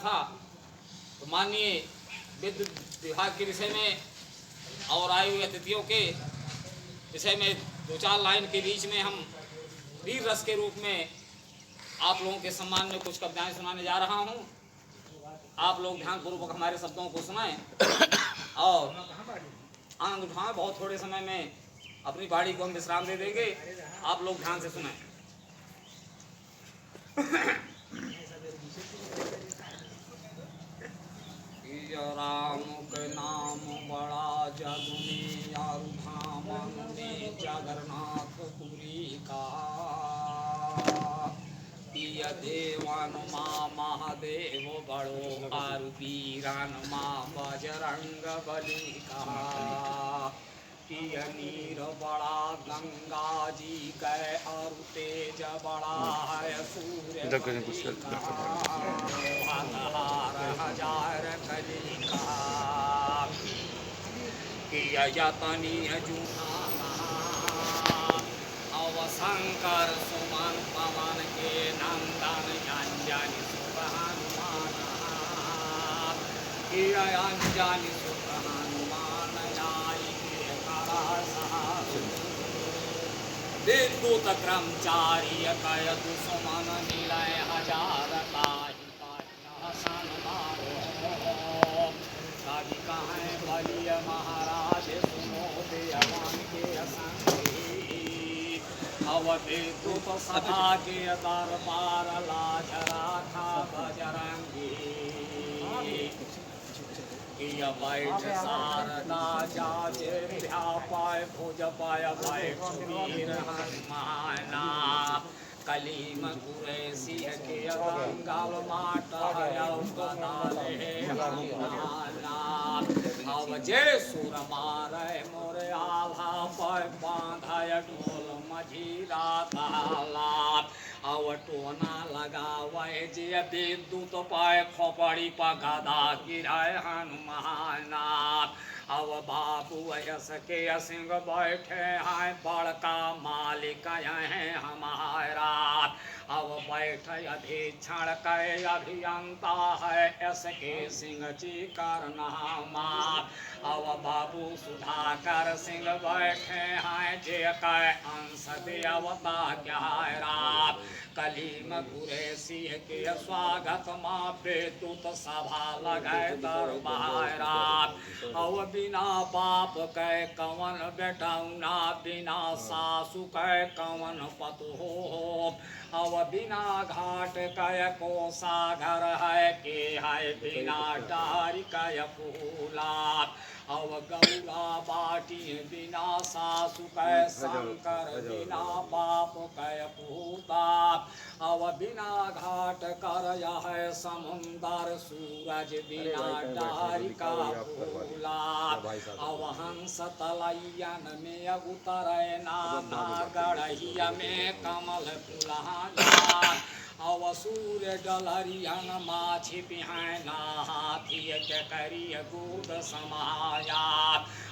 था, तो माननीय विद्युत विभाग के विषय में और आए हुए अतिथियों के विषय में 2-4 लाइन के बीच में हम वीर रस के रूप में आप लोगों के सम्मान में कुछ कविताएं सुनाने जा रहा हूं। आप लोग ध्यानपूर्वक हमारे शब्दों को सुनाएं और आनंद उठाएं। बहुत थोड़े समय में अपनी बाड़ी को हम विश्राम दे देंगे, आप लोग ध्यान से सुनाएं। राम के नाम बड़ा जग में यारु धामन में जगन्नाथ पुरी का पिय देवन माँ महादेव बड़ो आरु वीरान माँ बजरंग बली का पिय नीर बड़ा गंगा जी गए और तेज बड़ा है सूर्य हजार कली का किया यतनी जुहाना अव शंकर सुमन पवन के नंदन अंजनी सुख हनुमान किया अंजनी सुख हनुमान जाई के करा विद्युत क्रमचारी कय दुश्मन निलय हजार काही बलिय महाराज सुनो देवान के असंगी अवधि तुप सभा के दरबार लाज राखा बजरंगी बैठ शारदा जाजे व्यापाय भुज पाय बैठ वीर हनुमाना कलीम कुरैसी के गंगाल माटा गदाले हनुमाना अब जे सुर मारे मोरे आल्हा पर बांधाय ढोल मझीरा ताला अव टोना लगावे जे विद्युत पाए खोपड़ी पर गदा गिराए हनुमाना अब बाबू यस के सिंह बैठे हैं बड़का मालिक हैं हमारा अब बैठ अधीक्षण के अभियंता है एस के सिंह जी करनामा अब बाबू सुधाकर सिंह बैठे हैं जे के अंश देवता क्या कलीम कुरैसी के स्वागत माँ विद्युत सभा लगे दरबारा अब बिना बाप के कवन बेटौना बिना सासु के कवन पतोह अब बिना घाट कय कोसा घर है के है बिना डारी कय फूला अब गौरा बाटी बिना सासु कय शंकर बिना बाप कय पूता अब बिना घाट कर है समुंदर सूरज बिना डारी का फूला अब हंस तलैयन में उतरे नाना गढ़िया में कमल फुलाना अब सूर्य डलरियन माछी पिहाना हाथी के करिय गुद समाया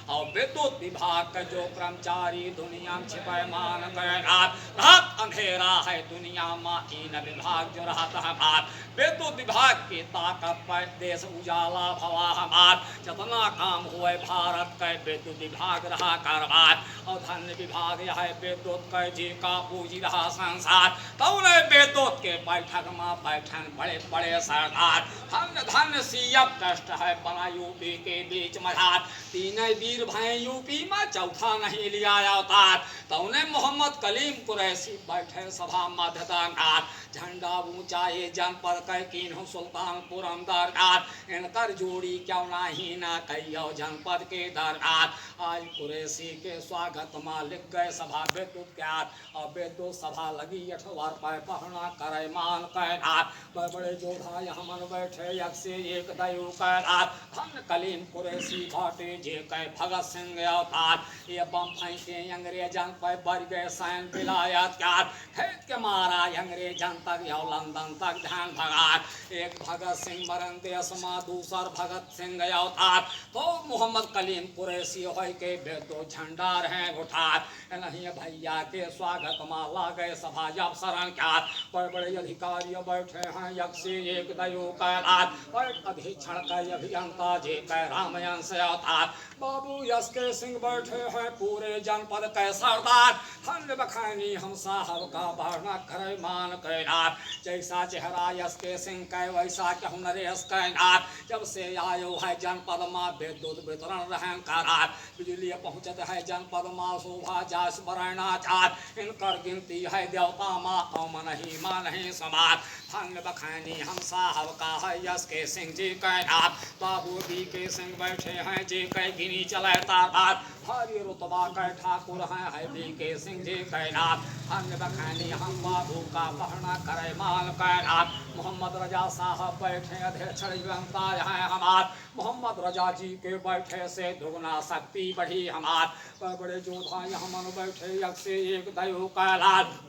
और विद्युत विभाग का जो कर्मचारी दुनिया में छिपाए मान गए रात अंधेरा है दुनिया में इन विभाग जो रहता है बात विद्युत विभाग की ताकत पर देश उजाला भवा हमार जितना काम हुए भारत का विद्युत विभाग रहा कारबार और धन्य विभाग यह विद्युत का जी का पूजी रहा संसार तो विद्युत के बैठक में बैठन बड़े बड़े सरदार धन्य धन्य सीएम कष्ट है बना यूपी के बीच मझार तीन वीर भाई यूपी में चौथा नहीं लिया अवतार तो उन्हें मोहम्मद कलीम कुरैसी बैठे सभा मध्यदार झंडा ऊंचाए जनपद कह किन्हों सुल्तानपुर दरगार इनकर जोड़ी क्यों नहीं ना कहियो जनपद के दरगार आज कुरैसी के स्वागत मालिक गए सभा विद्युत क्या और विद्युत सभा लगी 8 पर पहना करे मान कैरात बड़े बड़े जोधा यहाँ मन बैठे एक से एक दयु कैरात धन कलीम कुरैसी घाटे जे कह भगत सिंह अवतार ये बम फेंके अंग्रेजन पर बढ़ गए सैन विलायत क्या खेत के मारा अंग्रेजन तक या लंदन तक ध्यान भगात एक भगत सिंह मरण देश में दूसर भगत सिंह अवतार तो मोहम्मद कलीम कुरैसी हो के बेदो झंडा रहे उठार नहीं भैया के स्वागत माला गए सभा जब शरण क्या बड़े बड़े अधिकारी बैठे हैं यक्ष एक दयो कैलाश पर अधीक्षण कई अभियंता जे कै रामयन से अवतार बाबू यश के सिंह बैठे हैं पूरे जनपद के सरदार धन्य बखानी हम साहब का वर्णन करे मान कैलाश जैसा चेहरा यश के सिंह कै वैसा कहूँ नरेश कैनाथ जब से आयो है जनपद माँ विद्युत वितरण रहें करार बिजली पहुँचत है जनपद माँ शोभा जा स्मरणाचार इनकर गिनती है देवता माँ कौम नहीं माँ नहीं समाज धन्य बखानी हम साहब का है यश के सिंह जी कैनाथ बाबू बी के सिंह बैठे हैं जी कै गिनी चले तार भारी रुतबा कै ठाकुर है बी के सिंह जी कैनाथ धन्य बखानी हम बाबू का कहना करे मान कैनाथ मोहम्मद रजा साहब बैठे अध्यक्ष है हमार मोहम्मद रजा जी के बैठे से दुगना शक्ति बढ़ी हमार बड़े योद्धा यहाँ मन बैठे यक्ष एक दयो कैलाश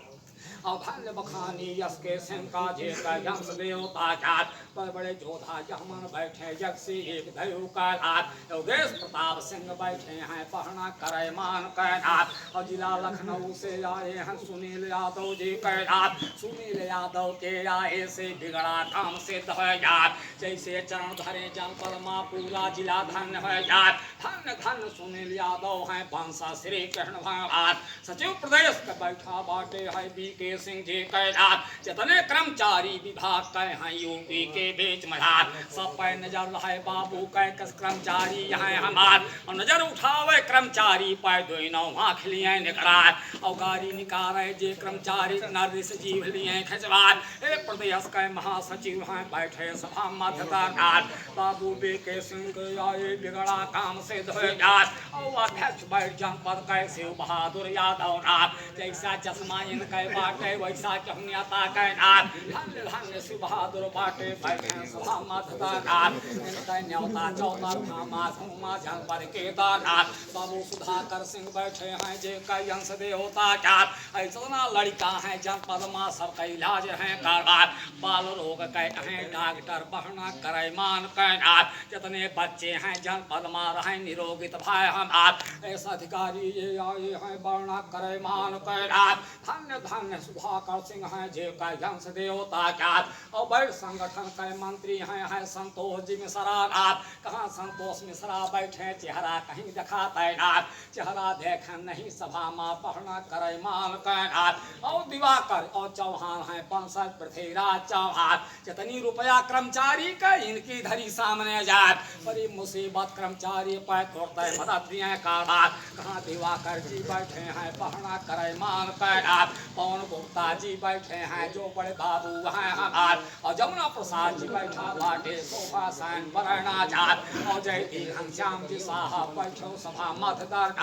और धन्य बखानी यश के सिंह का जे यंश देवता जात पर बड़े योद्धा यमन बैठे यक्ष एक दयो कैलाश योगेश प्रताप सिंह बैठे हैं पहना करे मान कैलाश और जिला लखनऊ से आए हैं सुनील यादव जी कैलाश सुनील यादव के आए से बिगड़ा काम सिद्ध है यार जैसे चरण धरे जनपद माँ पूरा जिला धन्य है यार धन्य धन्य सुनील यादव हैं वंशा श्री कृष्ण भगवान सचिव प्रदेश का बैठा बाटे है बी के सिंह जी कैलाश जितने कर्मचारी विभाग के हैं यूपी के बीच मझार सब पे नजर रहे बाबू के कर्मचारी यहाँ हमार और नजर उठावे कर्मचारी पे दो आँख लिए निकरार और गाड़ी निकाले जे कर्मचारी नर्स जीव लिए खिंचवार एक प्रदेश के महासचिव हैं बैठे सभा मध्यकार बाबू बी के सिंह के आए बिगड़ा काम से धोए जात और अध्यक्ष बैठ जनपद के शिव बहादुर यादव नाथ जैसा चश्मा इनके बाटे वैसा कहनियाता कैनाथ धन्य धन्य शिव बहादुर बाटे बैठे सभा मध्यकार इनके न्योता चौतर धामा घूमा जनपद के दानाथ बाबू सुधाकर सिंह बैठे हैं जे कई अंश देवता जात ऐसा लड़का है जनपद माँ सबका इलाज है कारबार बाल रोग के हैं डॉक्टर बहना करे मान कैनाथ जितने बच्चे हैं जनपद माँ रहे निरोगित भाई हमार ऐसा अधिकारी ये आए हैं वर्णा करे मान कैनाथ धन्य धन्य सुधाकर सिंह हैं जे का यंश देवता जात और बड़े संगठन के मंत्री हैं संतोष जी मिश्रा नाथ कहाँ संतोष मिश्रा बैठे चेहरा कहीं दिखाते नाथ चेहरा देखे नहीं सभा माँ पढ़ना करे मान कैनाथ और दिवाकर और चौहान हैं पंसद पृथ्वीराज चौहान जितनी रुपया कर्मचारी का इनकी धरी सामने जात बड़ी मुसीबत कर्मचारी पर तोड़ते मदद दिए कारबार कहाँ दिवाकर जी बैठे हैं पढ़ना करे मान कैनाथ पवन गुप्ता जी बैठे हैं जो बड़े बाबू हैं हमार और जमुना प्रसाद जी बैठा बाटे शोभा सैन बरना जात और जयती घनश्याम जी साहब बैठो सभा मध्यकार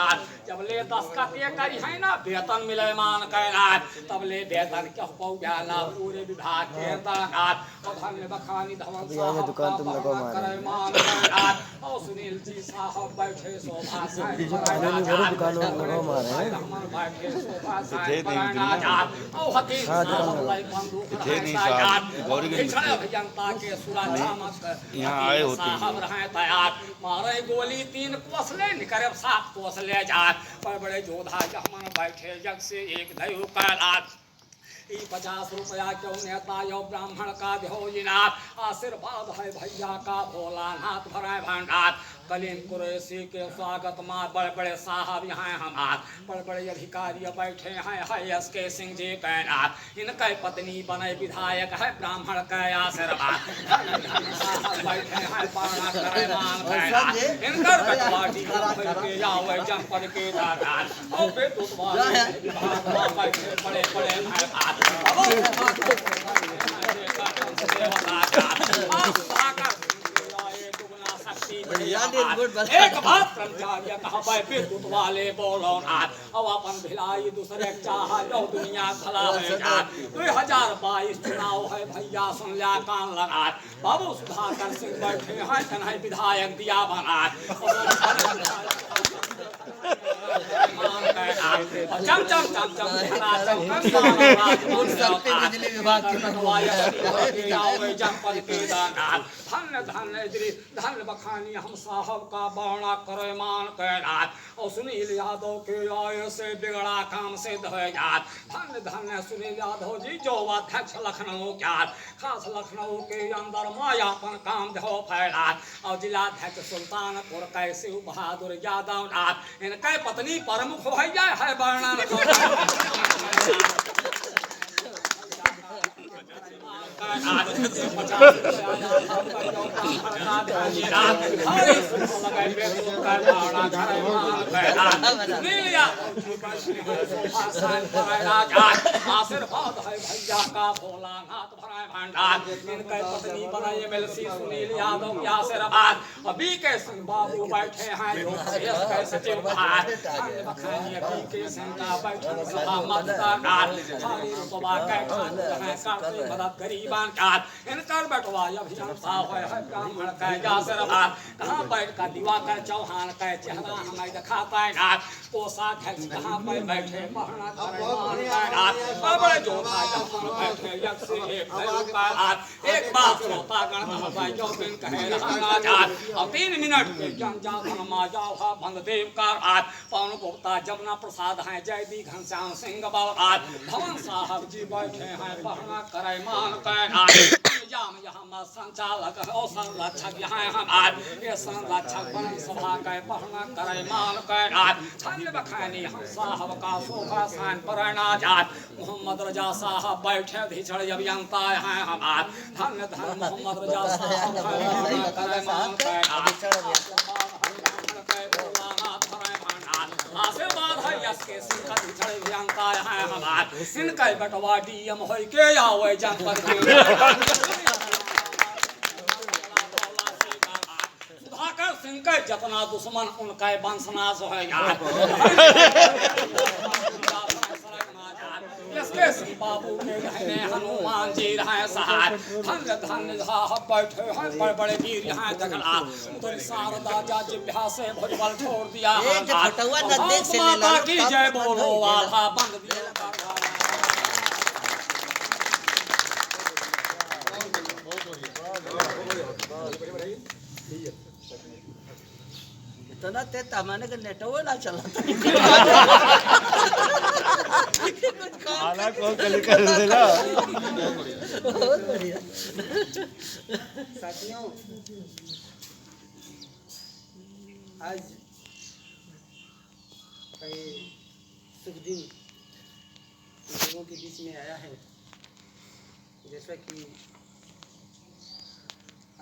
जब ले 10 का तय करी है ना वेतन मिले मान कैनाथ तब ले वेतन क्या पौना पूरे विभाग के दानाथ और धन्य बखानी धवन साहब दुकान तुम लोगों करे मान कैनाथ और सुनील जी साहब बैठे शोभा सैन बरना जात दुकान लोगों मारे हम बैठे शोभा सैन बरना जात और हकीम साहब लाई बंदूक जनता के सुरक्षा यहाँ आए होते साहब रहे तैयार मारे गोली 3 कोसले निकरे 7 कोसले जात पर बड़े योद्धा जमन बैठे जग से एक दयो कैलाश 50 रुपया क्यों नेता यो ब्राह्मण का ध्योनाथ आशीर्वाद है भैया का भोलानाथ भरे भंडार कलीम कुरैशी के स्वागत माँ बड़े बड़े साहब यहाँ हमार बड़े बड़े अधिकारी बैठे हैं यश के सिंह जी कैनाथ इनके पत्नी बने विधायक है ब्राह्मण का आशीर्वाद बैठे हैं पाना करे मान कैनाथ इनकर बेटवाटी के जावे जनपद के दादार और बेटुतवा विभाग बैठे बड़े बड़े भाई एक बात कर्मचारी कहा विद्युत वाले बोलो नाथ अब अपन भिलाई दूसरे चाह जो दुनिया खला है जात 2022 चुनाव है भैया सुन लिया कान लगा बाबू सुधाकर सिंह बैठे हैं तनह विधायक दिया बना चम चम चम चम बिजली विभाग के जनपद के दानाथ धन्य धन्य श्री धन्य बखानी हम साहब का बौना करे मान कैलात और सुनील यादव के आय से बिगड़ा काम से धोयात धन्य धन्य सुनील यादव जी जो अध्यक्ष लखनऊ क्या खास लखनऊ के अंदर मायापन काम धो फैला और जिलाध्यक्ष सुल्तानपुर कै शिव बहादुर यादव नाथ इनके पत्नी प्रमुख भैया है वर्णन आशीर्वाद है भैया का भोला नाथ भराए भंडार इनके पत्नी बनाए मिलसी सुनील यादव की आशीर्वाद अभी के सिंह बाबू बैठे हैं योग के सचिव बाहर अभी के सिंह का बैठक सभा मत करनार हरी रूपवा के खान है करते मदद गरीबान का इनकर बटवा अभियंता है ब्राह्मण का आशीर्वाद कहां बैठ का दिवाकर चौहान का चेहरा हमें दिखा पाएगा कोषाध्यक्ष कहां पर बैठे पहना कर बड़े जो बैठे यक्ष एक बात श्रोता गण भाइयों बिन कहे रहा और 3 मिनट के जनजातन माजा बंद देव का पवन गुप्ता जमुना प्रसाद हैं जयदी घनश्याम सिंह बाबा भवन साहब जी बैठे हैं पहना करे मान यहाँ संचालक और संरक्षक यहाँ हम ये संरक्षक बन सभा के पहना करे मान के बखानी हम साहब का सोफा सान पर मोहम्मद रजा साहब बैठे धिचड़ अभियंता हैं हम धन्य धन्य मोहम्मद रजा साहब करे मान के आशीर्वाद है इसके सिंह का धिचड़ अभियंता हैं हम इनका बटवा डीएम हो के आवे जनपद के सिंह का जतना दुश्मन उनका वंशनाश होगा इसके सिंह बाबू के रहने हनुमान जी रहे सहार धन्य धन्य साहब बैठे हैं बड़े बड़े वीर यहाँ जगला उधर शारदा जा जिब्या से भुजबल छोड़ दिया माता की जय बोलो वाला बंद दिया इतना तेज तमाने का नेटवर्क ना चला आला कौन कल कर देला बहुत बढ़िया साथियों आज कई शुभ दिन लोगों के बीच में आया है जैसा कि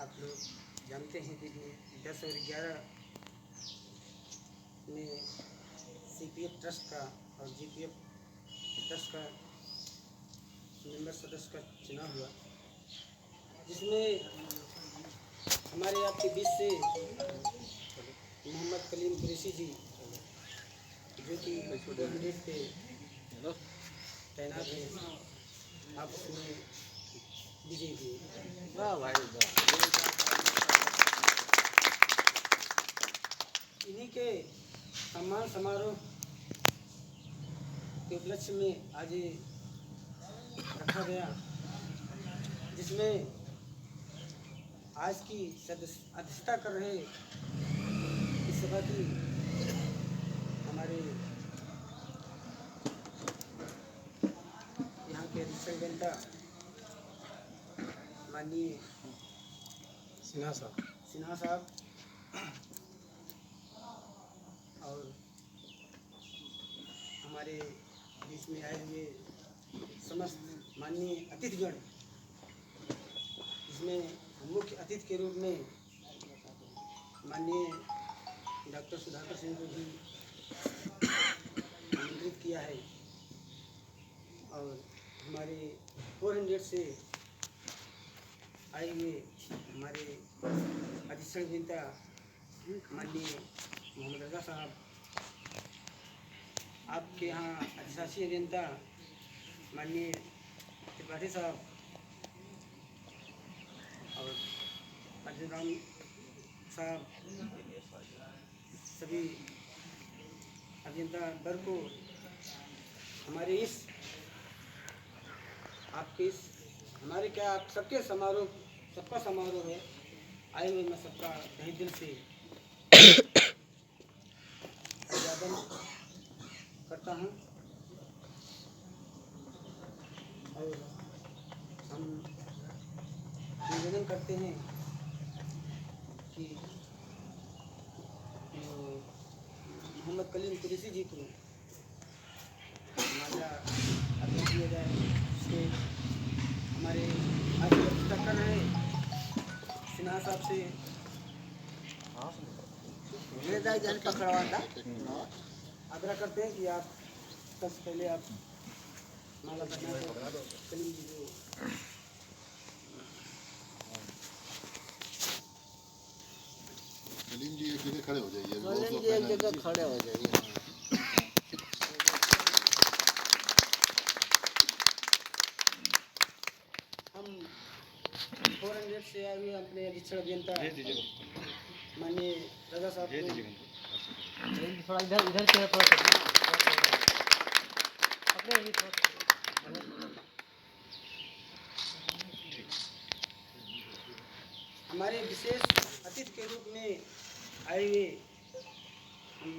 आप लोग जानते हैं कि 10 और 11 में सीपीएफ ट्रस्ट का और जीपीएफ ट्रस्ट का मेंबर सदस्य का चुनाव हुआ जिसमें हमारे आपके बीच से मोहम्मद कलीम कुरैशी जी जो कि कैंडिडेट पे तैनात है आप उसमें विजयी हुए। वाह भाई इन्हीं के सम्मान समारोह के उपलक्ष्य में आज रखा गया जिसमें आज की अध्यक्षता कर रहे इस सभा की हमारे यहाँ के अध्यक्ष जनता माननीय सिन्हा साहब और हमारे बीच में आए हुए समस्त माननीय अतिथिगण जिसमें मुख्य अतिथि के रूप में माननीय डॉक्टर सुधाकर सिंह को भी आमंत्रित किया है और हमारे 400 से आए हुए हमारे अध्यक्ष जनता माननीय मोहम्मद रजा साहब, आपके यहाँ अधिशासी अभियंता माननीय त्रिपाठी साहब और अर्जुन राम साहब, सभी अभियंता वर्ग को हमारे इस आपके इस हमारे क्या आप सबके समारोह सबका समारोह है आए हुए मैं सबका तहे दिल से अभिवादन करता हूँ और हम निवेदन करते हैं कि मोहम्मद कलीम कुरैशी जी को माला अर्पण किया जाए, जिससे हमारे आज कर रहे सिन्हा साहब से आग्रह करते हैं कि आप सबसे पहले आप माला पहना कलीम जी को कलीम जी एक जगह खड़े हो जाइए। कलीम जी एक जगह खड़े हो जाइए। हम 400 से आए हुए अपने अधीक्षण अभियंता माननीय रजा साहब को थोड़ा इधर इधर से थोड़ा पकड़े ही थोड़ा हमारे विशेष अतिथि के रूप में आए हुए हम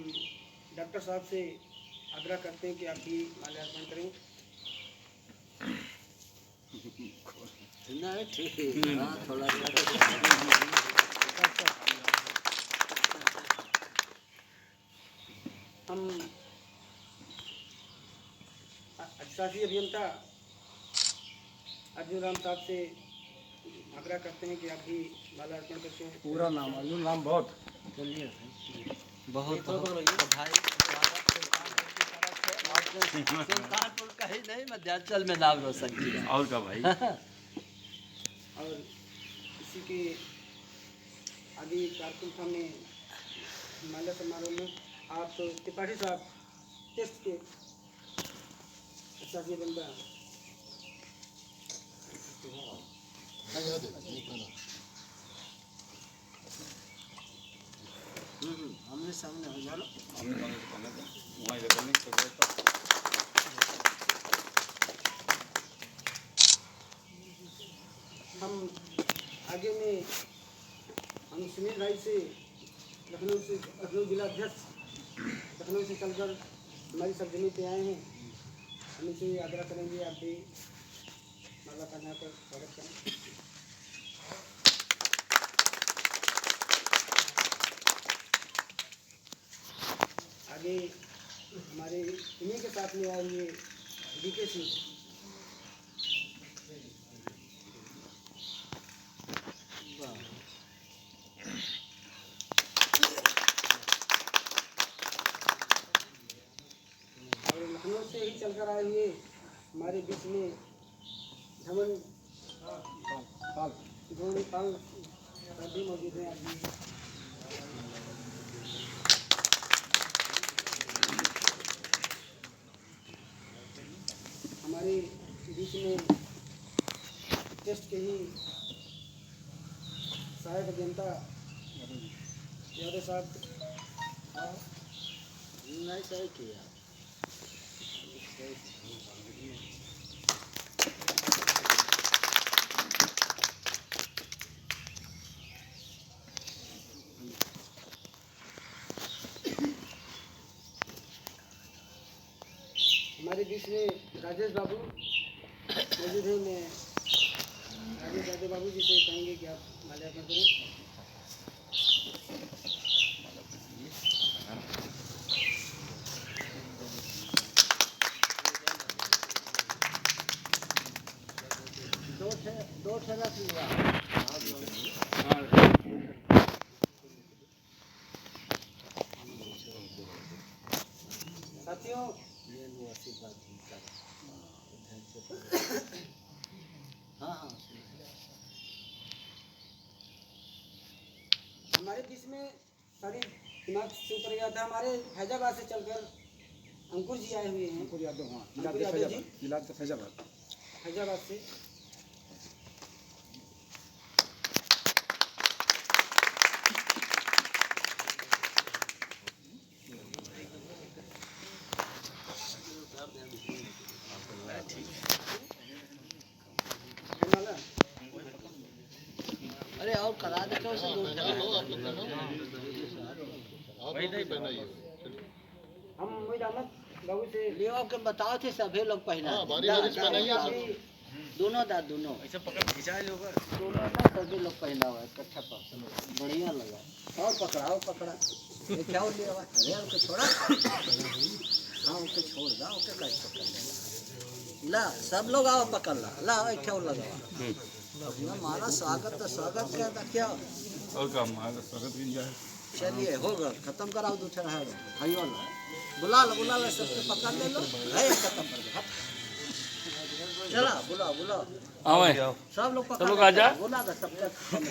डॉक्टर साहब से आग्रह करते हैं कि आप भी माल्यार्पण करें। नहीं ठीक है, हाँ थोड़ा हम अधिशासी अभियंता अर्जुन राम साहब से आग्रह करते हैं कि आप भी माल्यार्पण करते हैं। पूरा नाम अर्जुन राम बहुत चलिए बहुत बधाई। सुल्तानपुर का ही नहीं, मध्यांचल में नाम रोशन किया। और का भाई और इसी के आदि कार्यक्रम में माल्या समारोह में आप त्रिपाठी साहब टेस्ट के अधिशासी अभियंता हमने सामने हो जाओ। हम आगे में हम सुनील भाई से लखनऊ जिला अध्यक्ष लखनऊ से चलकर हमारी सरजमी पे आए हैं। हम इसे आग्रह करेंगे आप भी माला पहना कर स्वागत करें। आगे हमारे इन्हीं के साथ में आए हुए डीके सिंह और लखनऊ से ही चलकर आए हुए हमारे बीच में धमन पाल भी मौजूद हैं। आदमी हमारे बीच में टेस्ट के ही सहायक अभियंता यादव साहब नहीं सही किया। हमारे बीच में राजेश बाबू मौजूद हैं। मैं राजेश यादव बाबू जी से कहेंगे कि आप माल्यार्पण करें। दो ठेला लिया। साथियों हाँ हाँ हमारे बीच में सारी दिमाग से ऊपर गया था। हमारे फैजाबाद से चलकर अंकुर जी आए हुए हैं। अंकुर यादव जी फैजाबाद से। अरे और करा बच्चों से दूर चला हम मोहित अहमद बाबू से लियो के बताओ थे सभी लोग पहना दोनों दोनों ऐसे पकड़ खिंचा लो दोनों ना सभी लोग पहना हुआ है इकट्ठा पर बढ़िया लगा और पकड़ा ये क्या हो लिया अरे उसको छोड़ा हाँ उसको छोड़ दा ओके कैसे पकड़ लेना ला सब लोग आओ पकड़ ला क्या लगा ना मारा स्वागत क्या और काम स्वागत भी जाए चलिए होगा खत्म कराओ दूसरा है भाइयों बुला लो सबसे पकड़ ले लो है खत्म कर दो चला बुला आओ सब लोग सब लोग आ जा बुला दो सबका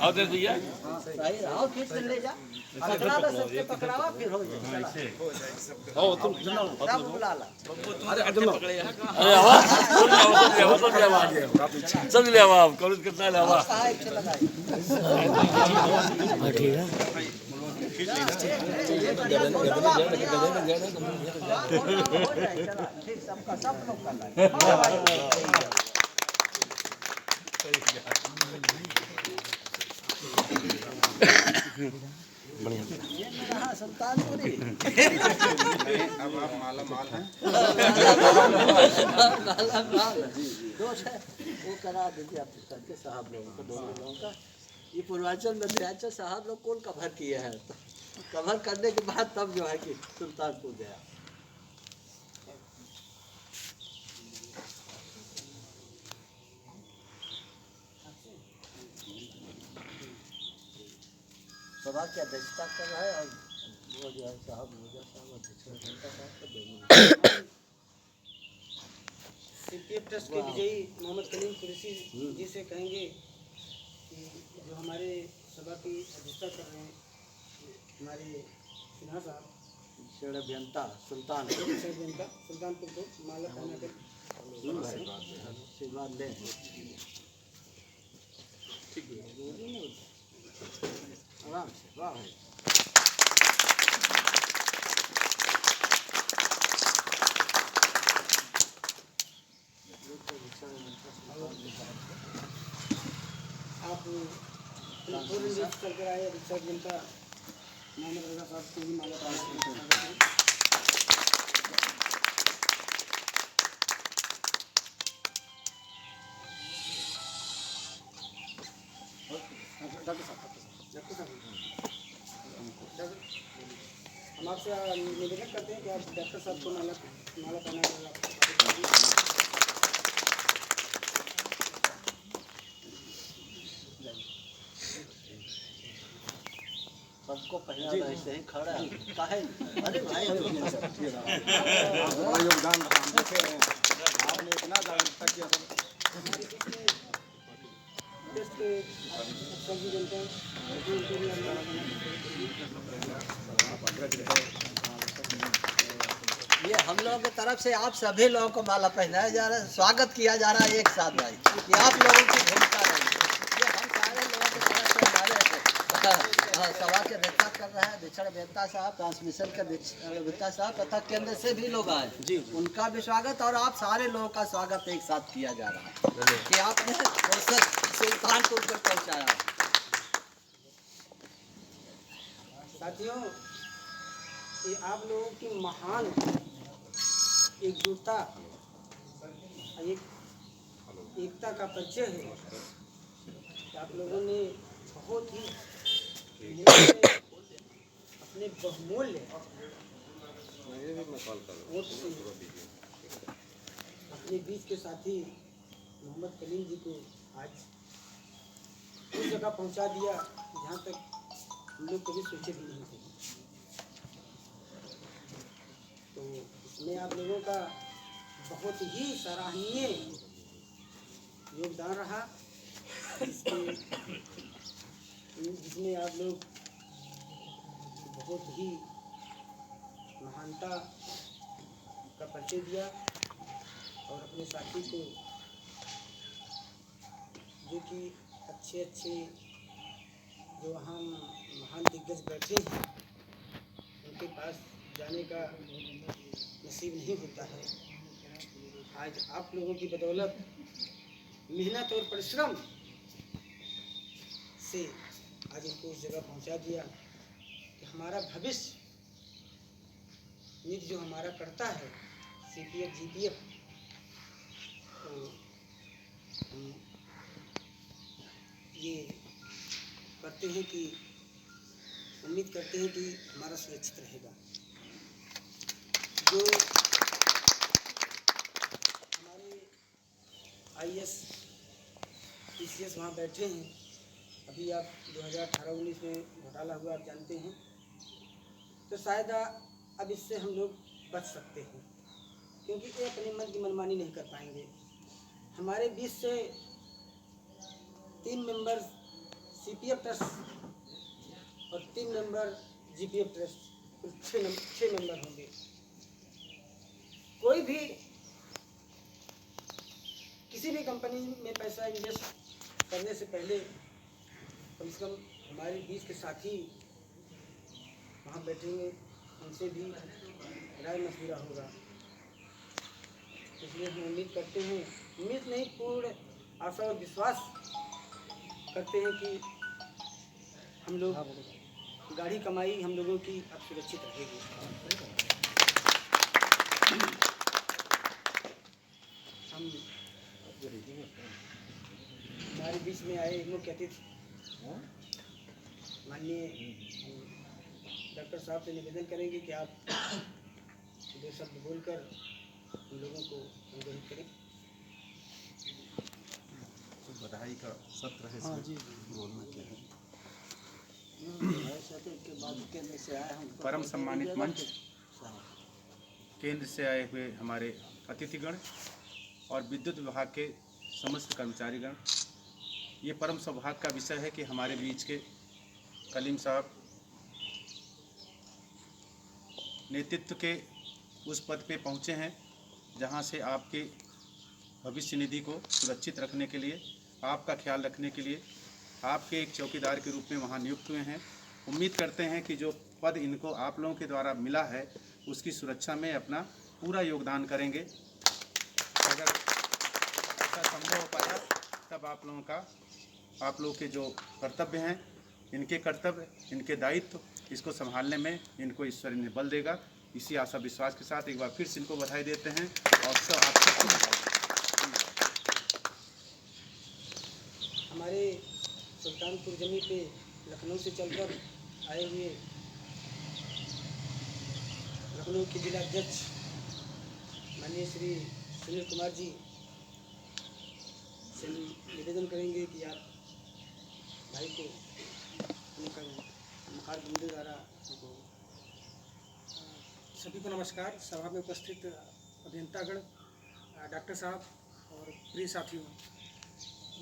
आओ दे दिया हाँ सही आओ फिर से ले जा पकड़ा दो सबसे पकड़ावा फिर हो जाए आओ तुम सब बुला ला अरे आवाज सब ले आवा आप कॉलेज कितना ले आवा सहायक से लगाई ठीक है सबका सब लोग कर बढ़िया सुल्तानपुरी अब आप माला माल हैं दोष है वो करा दीजिए आप करके साहब लोगों को दोनों लोगों का ये पूर्वांचल मध्यांचल साहब लोग कौन कवर किए हैं तो कवर करने के बाद तब जो है कि सुल्तानपुर गया सभा की अध्यक्षता कर रहा है और वो जो है साहब सीपीएफ ट्रस्ट के विजयी मोहम्मद कलीम कुरैशी जी से कहेंगे कि जो हमारे सभा की अध्यक्षता कर रहे हैं हमारे सिन्हा साहब शेर अभियंता सुल्तानपुर को माला पहना कर आशीर्वाद लें आराम से वाह भाई आप पूर्ण करके आए रिक्शा जनता मोहम्मद रजा साहब को भी माला पहना हम आपसे निवेदन करते हैं कि आप डॉक्टर साहब को माला पहना कर सबको पहना ऐसे ही खड़ा काहे अरे भाई योगदान आपने इतना जागरूकता किया सभी जनता ये हम लोगों की तरफ से आप सभी लोगों को माला पहनाया जा रहा है स्वागत किया जा रहा है एक साथ भाई ये आप लोगों की भूमिका रही ये हम सारे लोगों की तरफ से हमारे सभा के अध्यक्षता कर रहे हैं विचरण अभियंता साहब ट्रांसमिशन के अभियंता साहब तथा केंद्र से भी लोग आए जी उनका भी स्वागत और आप सारे लोगों का स्वागत एक साथ किया जा रहा है कि आपने सुल्तानपुर पर पहुँचाया साथियों ये आप लोगों की महान एकजुटता एकता का परिचय है आप लोगों ने बहुत ही अपने बहुमूल्य वोट से अपने बीच के साथी मोहम्मद कलीम जी को आज उस जगह पहुंचा दिया जहां तक हम लोग कभी सोचे भी नहीं थे। तो इसमें आप लोगों का बहुत ही सराहनीय योगदान रहा जिसमें आप लोग बहुत ही महानता का परिचय दिया और अपने साथी को जो कि अच्छे जो हम महान दिग्गज बैठे हैं उनके पास जाने का नसीब नहीं होता है। आज आप लोगों की बदौलत मेहनत और परिश्रम से आज इनको उस जगह पहुंचा दिया कि हमारा भविष्य निधि जो हमारा करता है CPF GPF, तो हम ये करते हैं कि उम्मीद करते हैं कि हमारा सुरक्षित रहेगा। जो हमारे IAS PCS वहाँ बैठे हैं, अभी आप 2018-19 में घोटाला हुआ आप जानते हैं, तो शायद अब इससे हम लोग बच सकते हैं, क्योंकि ये अपने मन की मनमानी नहीं कर पाएंगे। हमारे बीच से 3 मेंबर CPF ट्रस्ट और 3 मेंबर GPF ट्रस्ट, कुल 6 मेंबर होंगे। कोई भी किसी भी कंपनी में पैसा इन्वेस्ट करने से पहले कम से कम हमारे बीच के साथी वहाँ बैठेंगे, उनसे भी राय मशविरा होगा। इसलिए हम उम्मीद करते हैं, उम्मीद नहीं पूर्ण आशा और विश्वास करते हैं कि हम लोग गाड़ी कमाई हम लोगों की अब सुरक्षित रहेगी। हम हमारे बीच में आए मुख्य अतिथि माननीय डॉक्टर साहब से निवेदन करेंगे कि आप 2 शब्द बोलकर हम लोगों को संबोधित करें। बधाई का सत्र है, हाँ जी, बोलना क्या है। के बाद केंद्र से आए हम परम सम्मानित मंच, केंद्र से आए हुए हमारे अतिथिगण और विद्युत विभाग के समस्त कर्मचारीगण, ये परम सौभाग्य का विषय है कि हमारे बीच के कलीम साहब नेतृत्व के उस पद पे पहुँचे हैं जहाँ से आपके भविष्य निधि को सुरक्षित रखने के लिए, आपका ख्याल रखने के लिए आपके एक चौकीदार के रूप में वहाँ नियुक्त हुए हैं। उम्मीद करते हैं कि जो पद इनको आप लोगों के द्वारा मिला है उसकी सुरक्षा में अपना पूरा योगदान करेंगे। अगर ऐसा संभव हो पाया तब आप लोगों के जो कर्तव्य हैं, इनके कर्तव्य, इनके दायित्व, इसको संभालने में इनको ईश्वर ने बल देगा। इसी आशा विश्वास के साथ एक बार फिर से इनको बधाई देते हैं और सब आप सबको हमारे सुल्तानपुर जमी पे लखनऊ से चलकर आए हुए लखनऊ के जिला अध्यक्ष माननीय श्री सुनील कुमार जी से निवेदन करेंगे कि आप भाई को उनका मकार बिंदु द्वारा उनको। सभी को नमस्कार। सभा में उपस्थित अभियंतागण, डॉक्टर साहब और प्रिय साथियों,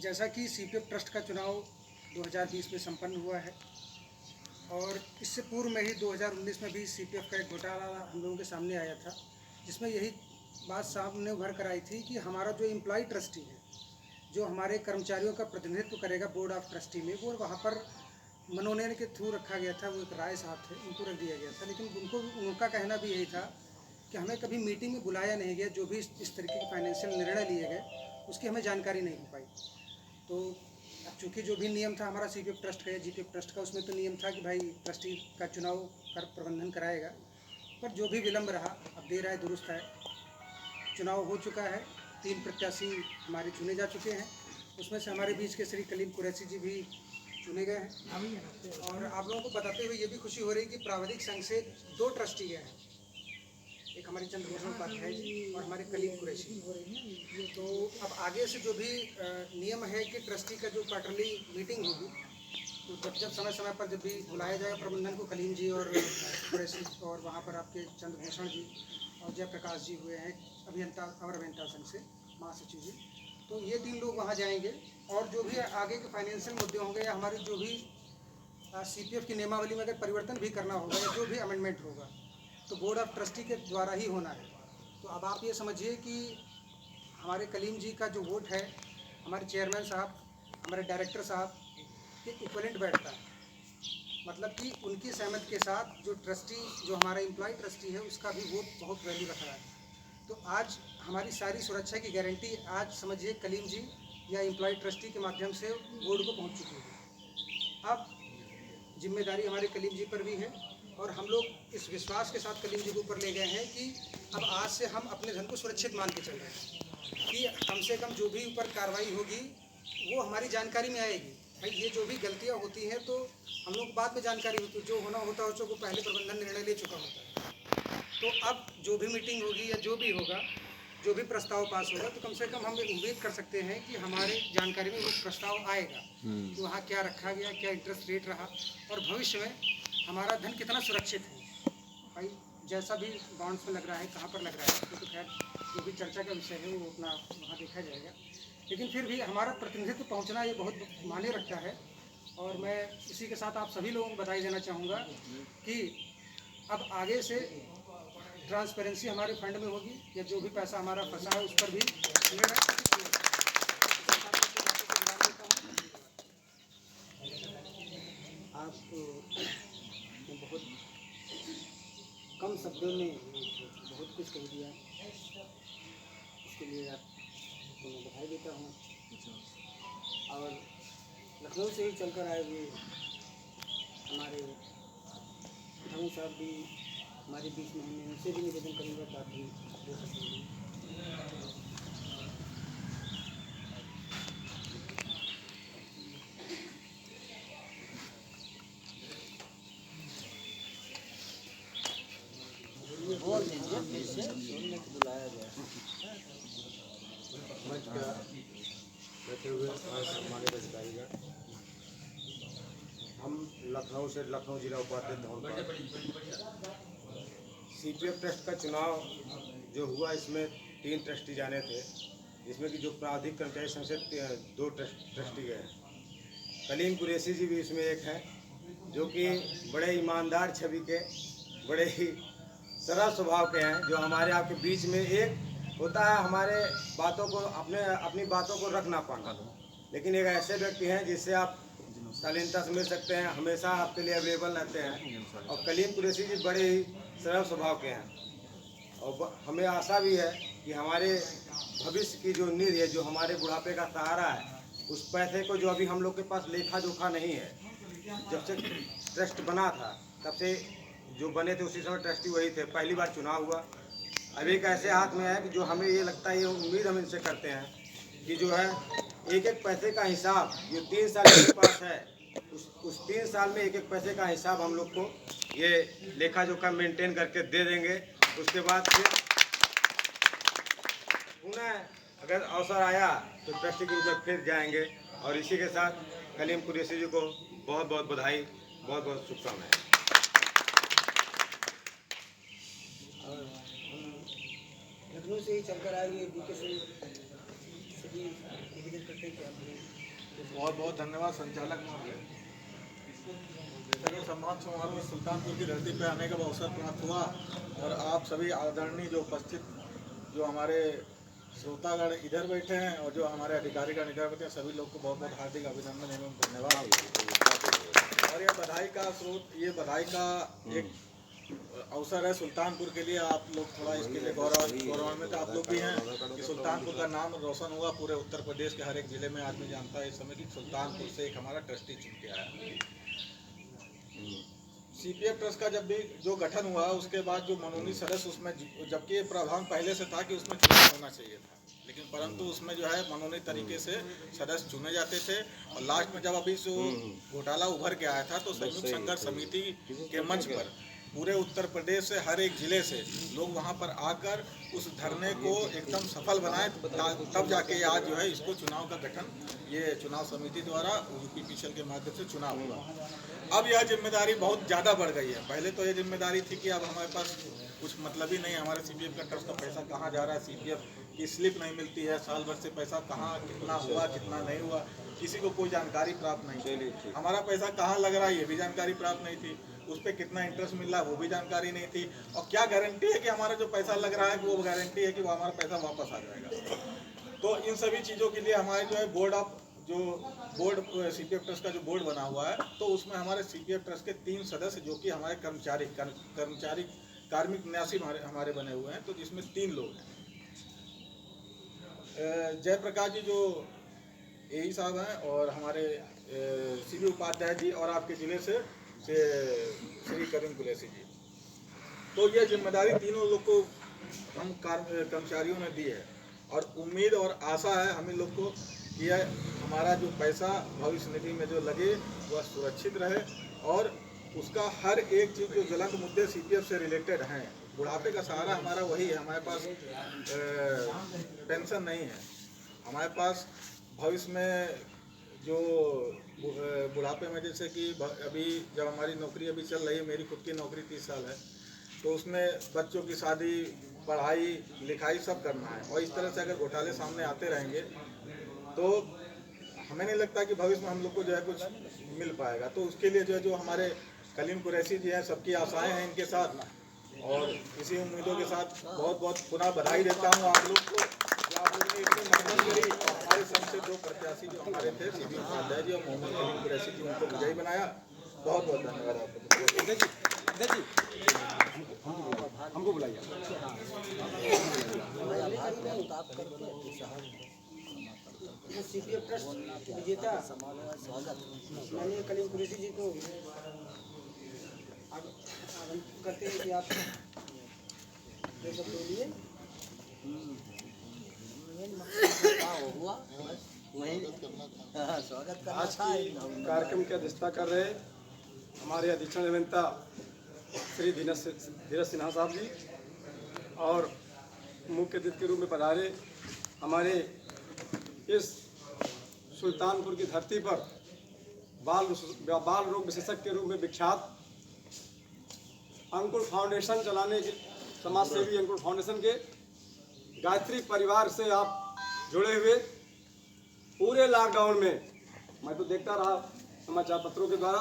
जैसा कि CPF ट्रस्ट का चुनाव 2020 में संपन्न हुआ है और इससे पूर्व में ही 2019 में भी CPF का एक घोटाला हम लोगों के सामने आया था, जिसमें यही बात सामने उभर कर आई थी कि हमारा जो एम्प्लॉय ट्रस्टी है, जो हमारे कर्मचारियों का प्रतिनिधित्व करेगा बोर्ड ऑफ ट्रस्टी में, वो वहाँ पर मनोनयन के थ्रू रखा गया था। वो एक राय साहब थे, उनको रख दिया गया था, लेकिन उनका कहना भी यही था कि हमें कभी मीटिंग में बुलाया नहीं गया। जो भी इस तरीके के फाइनेंशियल निर्णय लिए गए उसकी हमें जानकारी नहीं हो पाई। तो चूँकि जो भी नियम था हमारा CPF ट्रस्ट का या GPF ट्रस्ट का, उसमें तो नियम था कि भाई ट्रस्टी का चुनाव कर प्रबंधन कराएगा, पर जो भी विलम्ब रहा, अब देर आए दुरुस्त है। चुनाव हो चुका है, 3 प्रत्याशी हमारे चुने जा चुके हैं। उसमें से हमारे बीच के श्री कलीम कुरैशी जी भी चुने गए हैं। और आप लोगों को बताते हुए ये भी खुशी हो रही है कि प्राविधिक संघ से 2 ट्रस्टी गए हैं, एक हमारे चंद्रभूषण उपाध्याय जी और हमारे कलीम कुरैशी। तो अब आगे से जो भी नियम है कि ट्रस्टी का जो क्वार्टरली मीटिंग होगी, तो जब समय समय पर जब भी बुलाया जाएगा प्रबंधन को, कलीम जी और कुरैशी, और वहाँ पर आपके चंद्रभूषण जी और जयप्रकाश जी हुए हैं अभियंता संघ से महासचिव जी, तो ये 3 लोग वहाँ जाएंगे। और जो भी आगे के फाइनेंशियल मुद्दे होंगे या हमारे जो भी CPF की नियमावली में अगर परिवर्तन भी करना होगा या जो भी अमेंडमेंट होगा, तो बोर्ड ऑफ ट्रस्टी के द्वारा ही होना है। तो अब आप ये समझिए कि हमारे कलीम जी का जो वोट है, हमारे चेयरमैन साहब, हमारे डायरेक्टर साहब के इक्वलेंट बैठता है। मतलब कि उनकी सहमति के साथ जो ट्रस्टी, जो हमारा एम्प्लॉय ट्रस्टी है, उसका भी वोट बहुत वैल्यू रख रहा है। तो आज हमारी सारी सुरक्षा की गारंटी आज समझिए कलीम जी या एम्प्लॉय ट्रस्टी के माध्यम से बोर्ड को पहुंच चुकी है। अब जिम्मेदारी हमारे कलीम जी पर भी है और हम लोग इस विश्वास के साथ कलीम जी को ऊपर ले गए हैं कि अब आज से हम अपने धन को सुरक्षित मान के चल रहे हैं कि कम से कम जो भी ऊपर कार्रवाई होगी वो हमारी जानकारी में आएगी। भाई ये जो भी गलतियाँ होती हैं तो हम लोग को बाद में जानकारी होती है, जो होना होता है उसको पहले प्रबंधन निर्णय ले चुका होता है। तो अब जो भी मीटिंग होगी या जो भी होगा, जो भी प्रस्ताव पास होगा, तो कम से कम हम उम्मीद कर सकते हैं कि हमारे जानकारी में वो प्रस्ताव आएगा कि वहाँ क्या रखा गया, क्या इंटरेस्ट रेट रहा और भविष्य में हमारा धन कितना सुरक्षित है। भाई जैसा भी बॉन्ड्स में लग रहा है, कहाँ पर लग रहा है, तो खैर जो भी चर्चा का विषय है वो अपना वहाँ देखा जाएगा। लेकिन फिर भी हमारा प्रतिनिधित्व पहुँचना ये बहुत मायने रखता है और मैं इसी के साथ आप सभी लोगों को बधाई देना चाहूँगा कि अब आगे से ट्रांसपेरेंसी हमारे फंड में होगी या जो भी पैसा हमारा फंसा है उस पर भी आप बहुत कम शब्दों में बहुत कुछ कह दिया, इसके लिए आपको मैं बधाई देता हूँ। और लखनऊ से ही चलकर आए हुए हमारे धर्म साहब भी हमारे बीच में, हमें उनसे भी निवेदन करूँगा कि आप भी दे सकेंगे। बोल दीजिए फिर से, बोलने को बुलाया गया। मंच पर बैठे हुए सम्मानित अधिकारीगण, हम लखनऊ से लखनऊ जिला उपाध्यक्ष धौलपाल। CPF ट्रस्ट का चुनाव जो हुआ इसमें 3 ट्रस्टी जाने थे, जिसमें कि जो प्राधिक कर्मचारी संघ से 2 ट्रस्टी गए। कलीम कुरैशी जी भी इसमें एक हैं, जो कि बड़े ईमानदार छवि के, बड़े ही सरल स्वभाव के हैं, जो हमारे आपके बीच में एक होता है हमारे बातों को अपनी बातों को रख ना पाना, लेकिन एक ऐसे व्यक्ति हैं जिससे आप शालीनता से मिल सकते हैं, हमेशा आपके लिए अवेलेबल रहते हैं। और कलीम कुरैशी जी बड़े ही सरल स्वभाव के हैं और हमें आशा भी है कि हमारे भविष्य की जो नींव है, जो हमारे बुढ़ापे का सहारा है, उस पैसे को जो अभी हम लोग के पास लेखा जोखा नहीं है, जब से ट्रस्ट बना था तब से जो बने थे उसी समय ट्रस्टी वही थे। पहली बार चुनाव हुआ, अब एक ऐसे हाथ में है कि जो हमें ये लगता है, ये उम्मीद हम इनसे करते हैं कि जो है एक एक पैसे का हिसाब जो 3 साल के पास है, उस 3 साल में एक एक पैसे का हिसाब हम लोग को ये लेखा जोखा मेंटेन करके दे देंगे। उसके बाद फिर पुनः अगर अवसर आया तो ट्रस्टी के रूप में फिर जाएंगे। और इसी के साथ कलीम कुरैशी जी को बहुत बहुत बधाई, बहुत बहुत शुभकामनाएं। और लखनऊ से ही चलकर आए हुए DK से भी निवेदन करते हैं कि आप बहुत बहुत धन्यवाद संचालक महोदय। सभी सम्मान समारोह सुल्तानपुर की धरती पर आने का अवसर प्राप्त हुआ और आप सभी आदरणीय जो उपस्थित जो हमारे श्रोतागण इधर बैठे हैं और जो हमारे अधिकारीगण इधर बैठे हैं, सभी लोग को बहुत बहुत हार्दिक अभिनंदन एवं धन्यवाद। और ये बधाई का स्रोत, ये बधाई का एक अवसर है सुल्तानपुर के लिए। आप लोग थोड़ा इसके लिए गौरवान्वित आप लोग भी हैं कि सुल्तानपुर का नाम रोशन हुआ पूरे उत्तर प्रदेश के हर एक जिले में। आदमी जानता है इस समय कि सुल्तानपुर से एक हमारा ट्रस्टी चुन के आया। CPF ट्रस्ट का जब भी जो गठन हुआ उसके बाद जो मनोनीत सदस्य उसमें, जबकि ये प्रावधान पहले से था कि उसमें चुनाव होना चाहिए था, लेकिन परंतु उसमें जो है मनोनीत तरीके से सदस्य चुने जाते थे। और लास्ट में जब अभी जो घोटाला उभर के आया था तो संयुक्त संघर्ष समिति के मंच पर पूरे उत्तर प्रदेश से हर एक जिले से लोग वहां पर आकर उस धरने को एकदम सफल बनाए, तब जाके आज जो है इसको चुनाव का गठन ये चुनाव समिति द्वारा UPPCL के माध्यम से चुनाव हुआ। अब यह जिम्मेदारी बहुत ज़्यादा बढ़ गई है। पहले तो ये जिम्मेदारी थी कि अब हमारे पास कुछ मतलब ही नहीं, हमारे CPF का ट्रस्ट का पैसा कहाँ जा रहा है, CPF की स्लिप नहीं मिलती है, साल भर से पैसा कहाँ कितना हुआ कितना नहीं हुआ किसी को कोई जानकारी प्राप्त नहीं। हमारा पैसा कहाँ लग रहा है ये भी जानकारी प्राप्त नहीं थी, उस पर कितना इंटरेस्ट मिल रहा है वो भी जानकारी नहीं थी, और क्या गारंटी है कि हमारा जो पैसा लग रहा है कि वो गारंटी है कि वो हमारा पैसा वापस आ जाएगा। तो इन सभी चीज़ों के लिए हमारे जो है बोर्ड CPF ट्रस्ट का जो बोर्ड बना हुआ है, तो उसमें हमारे CPF ट्रस्ट के 3 सदस्य जो कि हमारे कार्मिक न्यासी हमारे बने हुए हैं, तो जिसमें 3 लोग हैं। जयप्रकाश जी जो AE साहब हैं और हमारे सीबी उपाध्याय जी और आपके जिले से श्री करीम कुरैशी जी। तो ये जिम्मेदारी तीनों लोग को हम कर्मचारियों ने दी है और उम्मीद और आशा है हम लोग को कि हमारा जो पैसा भविष्य निधि में जो लगे वह सुरक्षित रहे और उसका हर एक चीज़ जो ज्वलंत मुद्दे सीपीएफ से रिलेटेड हैं। बुढ़ापे का सहारा हमारा वही है, हमारे पास पेंशन नहीं है, हमारे पास भविष्य में जो बुढ़ापे में जैसे कि अभी जब हमारी नौकरी अभी चल रही है, मेरी खुद की नौकरी 30 साल है, तो उसमें बच्चों की शादी, पढ़ाई लिखाई सब करना है और इस तरह से अगर घोटाले सामने आते रहेंगे तो हमें नहीं लगता कि भविष्य में हम लोग को जो है कुछ मिल पाएगा। तो उसके लिए जो हमारे कलीम कुरैशी जी हैं, सबकी आशाएं हैं इनके साथ और इसी उम्मीदों के साथ बहुत बहुत पुनः बधाई देता हूं आप लोग को कि आप लोगों ने इतनी मेहनत करी और हमारे सबसे दो प्रत्याशी जो हमारे थे सीबी उपाध्याय जी और मोहम्मद कलीम कुरैशी जी, उनको विजयी बनाया। बहुत बहुत धन्यवाद आपको। हमको बुलाइए। सीपीएफ ट्रस्ट विजेता माननीय कलीम कुरैशी जी को करते हैं कि आप बोलिए। आज की कार्यक्रम की अध्यक्षता कर रहे हमारे अधीक्षण अभियंता श्री धीरज सिन्हा साहब जी और मुख्य अतिथि के रूप में पधारे हमारे इस सुल्तानपुर की धरती पर बाल रोग विशेषज्ञ के रूप में विख्यात अंकुर फाउंडेशन चलाने के समाज सेवी अंकुर फाउंडेशन के गायत्री परिवार से आप जुड़े हुए पूरे लॉकडाउन में, मैं तो देखता रहा समाचार पत्रों के द्वारा,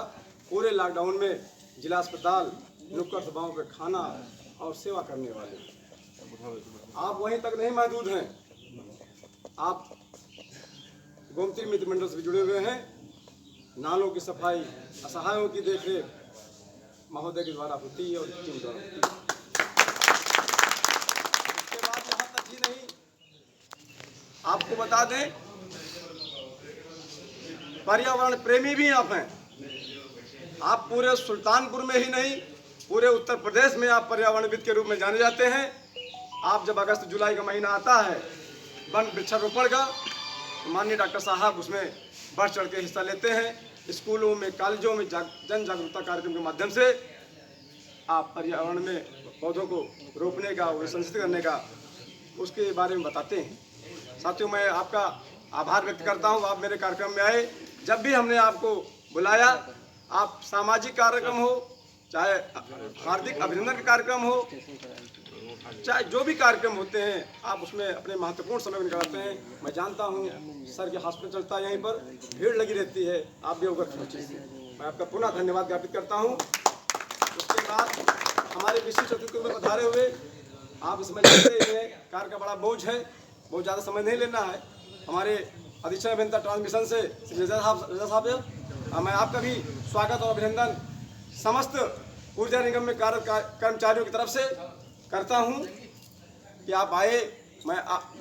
पूरे लॉकडाउन में जिला अस्पताल नुक्कड़ सभाओं पे खाना और सेवा करने वाले आप वहीं तक नहीं महदूद हैं, आप गोमती मित्र मंडल से भी जुड़े हुए हैं। नालों की सफाई, असहायों की देखरेख महोदय के द्वारा होती है और टीम द्वारा होती है। इसके बाद यहाँ तक ही नहीं, आपको बता दें पर्यावरण प्रेमी भी आप हैं। आप पूरे सुल्तानपुर में ही नहीं, पूरे उत्तर प्रदेश में आप पर्यावरणविद के रूप में जाने जाते हैं। आप जब अगस्त जुलाई का महीना आता है वन वृक्षारोपण का, तो माननीय डॉक्टर साहब उसमें बढ़ चढ़ के हिस्सा लेते हैं। स्कूलों में, कॉलेजों में जन जागरूकता कार्यक्रम के माध्यम से आप पर्यावरण में पौधों को रोपने का, उन्हें संरक्षित करने का, उसके बारे में बताते हैं। साथियों, मैं आपका आभार व्यक्त करता हूँ, आप मेरे कार्यक्रम में आए। जब भी हमने आपको बुलाया, आप सामाजिक कार्यक्रम हो, चाहे हार्दिक अभिनंदन का कार्यक्रम हो, चाहे जो भी कार्यक्रम होते हैं, आप उसमें अपने महत्वपूर्ण समय निकालते हैं। मैं जानता हूँ सर के हॉस्पिटल चलता है, यहीं पर भीड़ लगी रहती है, आप भी अवगत पहुँचिए। मैं आपका पुनः धन्यवाद ज्ञापित करता हूँ। उसके बाद हमारे विशिष्ट अतिथि में पधारे हुए, आप इसमें जानते हैं कार्य का बड़ा बोझ है, बहुत ज़्यादा समय नहीं लेना है। हमारे अधीक्षण अभियंता ट्रांसमिशन से श्री रजा साहब, मैं आपका भी स्वागत और अभिनंदन समस्त ऊर्जा निगम में कार्यरत कर्मचारियों की तरफ से करता हूं कि आप आए। मैं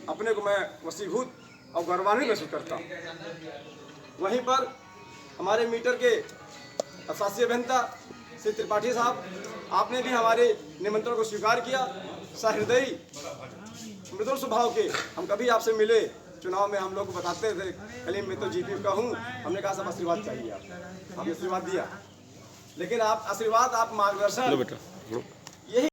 अपने को मैं वसीभूत और गौरवान्वित महसूस करता हूं। वहीं पर हमारे मीटर के शासी अभियंता श्री त्रिपाठी साहब, आपने भी हमारे निमंत्रण को स्वीकार किया। सहृदयी मृदुल स्वभाव के, हम कभी आपसे मिले, चुनाव में हम लोग को बताते थे कलीम में तो जीपी का हूँ, हमने कहा सब आशीर्वाद चाहिए, आपने आशीर्वाद दिया। लेकिन आप आशीर्वाद, आप मार्गदर्शन, यही